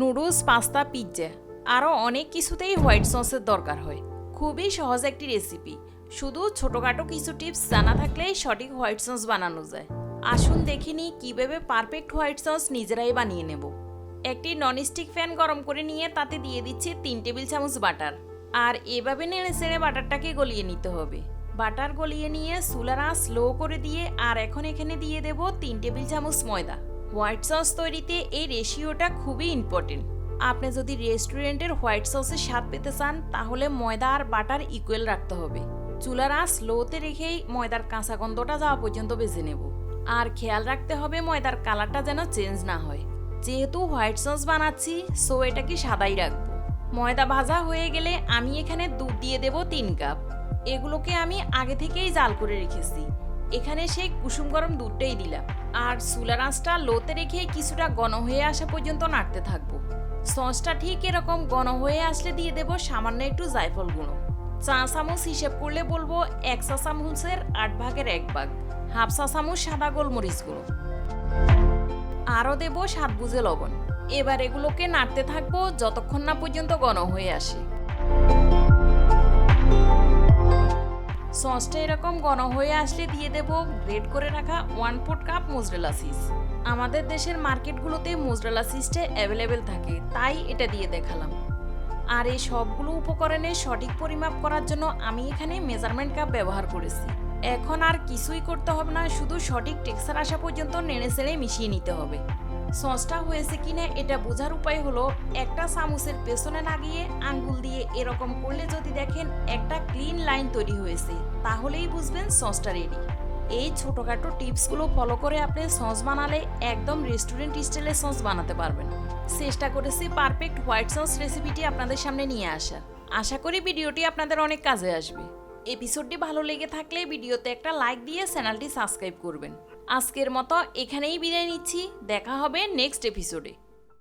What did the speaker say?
Noodles, pasta, pizza আরও অনেক কিছুতেই হোয়াইট সসের দরকার হয়। খুবই সহজ একটি রেসিপি, শুধু ছোটোখাটো কিছু টিপস জানা থাকলেই সঠিক হোয়াইট সস বানানো যায়। আসুন দেখিনি কীভাবে পারফেক্ট হোয়াইট সস নিজেরাই বানিয়ে নেব। একটি ননস্টিক প্যান গরম করে নিয়ে তাতে দিয়ে দিচ্ছি 3 টেবিল চামচ বাটার। আর এভাবে নেড়ে চেড়ে বাটারটাকে গলিয়ে নিতে হবে। বাটার গলিয়ে নিয়ে চুলার আঁচ স্লো করে দিয়ে আর এখন এখানে দিয়ে দেব 3 টেবিল চামচ ময়দা। হোয়াইট সস তৈরিতে এই রেশিওটা খুবই ইম্পর্টেন্ট। আপনি যদি রেস্টুরেন্টের হোয়াইট সসের স্বাদ পেতে চান তাহলে ময়দা আর বাটার ইকুয়াল রাখতে হবে। চুলার আঁচ স্লোতে রেখেই ময়দার কাঁচা গন্ধটা যাওয়া পর্যন্ত ভেজে নেব। আর খেয়াল রাখতে হবে ময়দার কালারটা যেন চেঞ্জ না হয়। যেহেতু হোয়াইট সস বানাচ্ছি সো এটাকে সাদাই রাখবো। ময়দা ভাজা হয়ে গেলে আমি এখানে দুধ দিয়ে দেব 3 কাপ। এগুলোকে আমি আগে থেকেই জাল করে রেখেছি। এখানে সেই কুসুম গরম দুধটাই দিলাম। আর চুলার আঁচটা লোতে রেখে কিছুটা ঘন হয়ে আসা পর্যন্ত নাড়তে থাকবো। সসটা ঠিক এরকম ঘন হয়ে আসলে দিয়ে দেব সামান্য একটু জায়ফল গুঁড়ো। চা চামচ হিসেব করলে বলবো 1 চা চামচের 8 ভাগের 1 ভাগ। হাফ চা চামচ সাদা গোলমরিচ গুঁড়ো। আরও দেব স্বাদ বুঝে লবণ। এবার এগুলোকে নাড়তে থাকবো যতক্ষণ না পর্যন্ত ঘন হয়ে আসে। সসটা এরকম ঘন হয়ে আসলে দিয়ে দেব গ্রেট করে রাখা 1/4 কাপ মোজরেলা চিজ। আমাদের দেশের মার্কেটগুলোতে মোজরেলা চিজটা অ্যাভেলেবেল থাকে, তাই এটা দিয়ে দেখালাম। আর এই সবগুলো উপকরণের সঠিক পরিমাপ করার জন্য আমি এখানে মেজারমেন্ট কাপ ব্যবহার করেছি। এখন আর কিছুই করতে হবে না, শুধু সঠিক টেক্সচার আসা পর্যন্ত নেড়ে চেড়ে মিশিয়ে নিতে হবে। সসটা হয়েছে কিনা এটা বোঝার উপায় হলো একটা চামচের পেছনে লাগিয়ে আঙ্গুল দিয়ে এরকম করলে যদি দেখেন একটা ক্লিন লাইন তৈরি হয়েছে তাহলেই বুঝবেন সসটা রেডি। এই ছোটোখাটো টিপসগুলো ফলো করে আপনি সস বানালে একদম রেস্টুরেন্ট স্টাইলের সস বানাতে পারবেন। চেষ্টা করেছি পারফেক্ট হোয়াইট সস রেসিপিটি আপনাদের সামনে নিয়ে আসা। আশা করি ভিডিওটি আপনাদের অনেক কাজে আসবে। এপিসোডটি ভালো লেগে থাকলে ভিডিওতে একটা লাইক দিয়ে চ্যানেলটি সাবস্ক্রাইব করবেন। আজকের মতো এখানেই বিদায় নিচ্ছি। দেখা হবে নেক্সট এপিসোডে।